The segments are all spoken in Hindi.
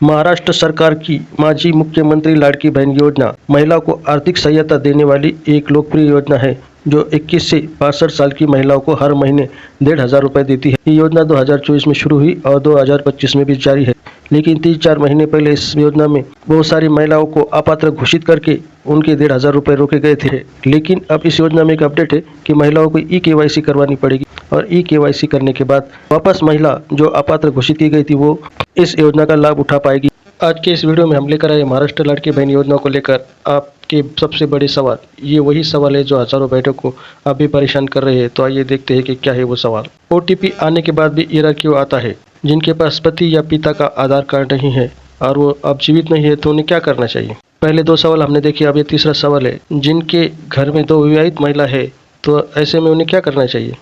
महाराष्ट्र सरकार की माजी मुख्यमंत्री लाड़की बहन योजना महिला को आर्थिक सहायता देने वाली एक लोकप्रिय योजना है जो 21 से 62 साल की महिलाओं को हर महीने 1,500 रुपये देती है। ये योजना 2024 में शुरू हुई और 2025 में भी जारी है, लेकिन 3-4 महीने पहले इस योजना में बहुत सारी महिलाओं को अपात्र घोषित करके उनके 1,500 रुपये रोके गए थे। लेकिन अब इस योजना में एक अपडेट है कि महिलाओं को ई-KYC करवानी पड़ेगी और ई-KYC करने के बाद वापस महिला जो अपात्र घोषित की गई थी वो इस योजना का लाभ उठा पाएगी। आज के इस वीडियो में हम लेकर आए महाराष्ट्र लाड़की बहन योजना को लेकर आपके सबसे बड़े सवाल। ये वही सवाल है जो हजारों बहनों को अभी परेशान कर रहे हैं। तो आइए देखते हैं कि क्या है वो सवाल। OTP आने के बाद भी एरर क्यों आता है? जिनके पास पति या पिता का आधार कार्ड नहीं है और वो अब जीवित नहीं है तो उन्हें क्या करना चाहिए? पहले 2 सवाल हमने देखे, अब ये तीसरा सवाल है। जिनके घर में 2 विवाहित महिला है तो ऐसे में उन्हें क्या करना चाहिए?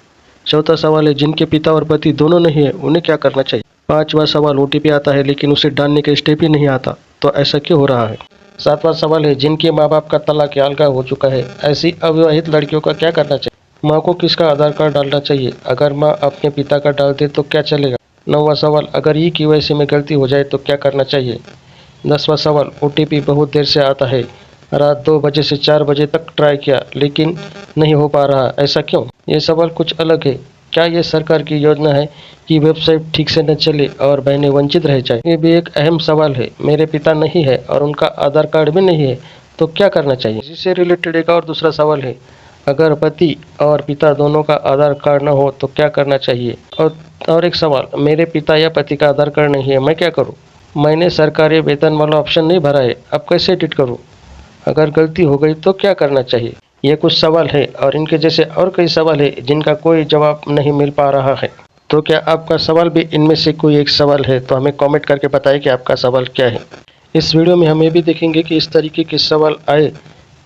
चौथा सवाल है, जिनके पिता और पति दोनों नहीं है उन्हें क्या करना चाहिए? 5वां सवाल, OTP आता है लेकिन उसे डालने का स्टेप ही नहीं आता, तो ऐसा क्यों हो रहा है? 7वां सवाल है, जिनके माँ बाप का तलाक या अलगा हो चुका है, ऐसी अविवाहित लड़कियों का क्या करना चाहिए? माँ को किसका आधार कार्ड डालना चाहिए? अगर माँ अपने पिता का डाल दे तो क्या चलेगा? 9वां सवाल, अगर ई-KYC में गलती हो जाए तो क्या करना चाहिए? 10वां सवाल, OTP बहुत देर से आता है, रात 2 बजे से 4 बजे तक ट्राई किया लेकिन नहीं हो पा रहा, ऐसा क्यों? ये सवाल कुछ अलग है। क्या ये सरकार की योजना है कि वेबसाइट ठीक से न चले और बहनें वंचित रह जाए? ये भी एक अहम सवाल है। मेरे पिता नहीं है और उनका आधार कार्ड भी नहीं है तो क्या करना चाहिए? इससे रिलेटेड एक और दूसरा सवाल है, अगर पति और पिता दोनों का आधार कार्ड न हो तो क्या करना चाहिए? और एक सवाल, मेरे पिता या पति का आधार कार्ड नहीं है, मैं क्या करूँ? मैंने सरकारी वेतन वाला ऑप्शन नहीं भरा है, अब कैसे एडिट करूँ? अगर गलती हो गई तो क्या करना चाहिए? ये कुछ सवाल है और इनके जैसे और कई सवाल है जिनका कोई जवाब नहीं मिल पा रहा है। तो क्या आपका सवाल भी इनमें से कोई एक सवाल है? तो हमें कमेंट करके बताएं कि आपका सवाल क्या है। इस वीडियो में हम ये भी देखेंगे कि इस तरीके के सवाल आए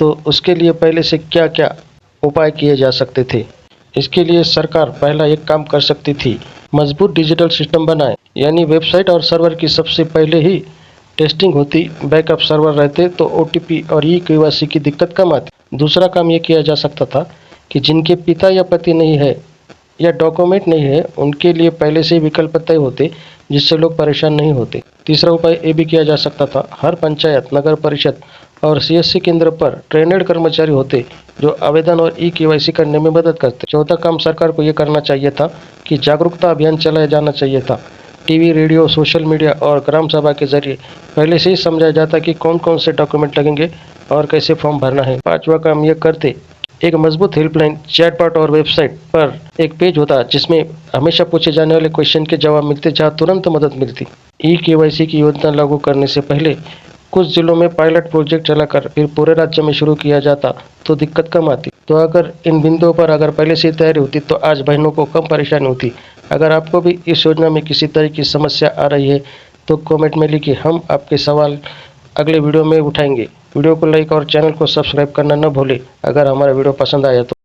तो उसके लिए पहले से क्या क्या उपाय किए जा सकते थे। इसके लिए सरकार पहला एक काम कर सकती थी, मजबूत डिजिटल सिस्टम बनाए, यानी वेबसाइट और सर्वर की सबसे पहले ही टेस्टिंग होती, बैकअप सर्वर रहते तो OTP और ई-KYC की दिक्कत कम आती। दूसरा काम ये किया जा सकता था कि जिनके पिता या पति नहीं है या डॉक्यूमेंट नहीं है उनके लिए पहले से ही विकल्प तय होते जिससे लोग परेशान नहीं होते। तीसरा उपाय ये भी किया जा सकता था, हर पंचायत, नगर परिषद और CSC केंद्र पर ट्रेनेड कर्मचारी होते जो आवेदन और ई-KYC करने में मदद करते। चौथा काम सरकार को ये करना चाहिए था कि जागरूकता अभियान चलाया जाना चाहिए था। टीवी, रेडियो, सोशल मीडिया और ग्राम सभा के जरिए पहले से ही समझाया जाता कि कौन कौन से डॉक्यूमेंट लगेंगे और कैसे फॉर्म भरना है। 5वां काम ये करते, एक मजबूत हेल्पलाइन, चैटबॉट और वेबसाइट पर एक पेज होता जिसमें हमेशा पूछे जाने वाले क्वेश्चन के जवाब मिलते, जहाँ तुरंत मदद मिलती। ई-KYC की योजना लागू करने से पहले कुछ जिलों में पायलट प्रोजेक्ट चलाकर फिर पूरे राज्य में शुरू किया जाता तो दिक्कत कम आती। तो अगर इन बिंदुओं पर अगर पहले से तैयारी होती तो आज बहनों को कम परेशानी होती। अगर आपको भी इस योजना में किसी तरह की समस्या आ रही है तो कमेंट में लिखिए, हम आपके सवाल अगले वीडियो में उठाएंगे। वीडियो को लाइक और चैनल को सब्सक्राइब करना न भूलें अगर हमारा वीडियो पसंद आया तो।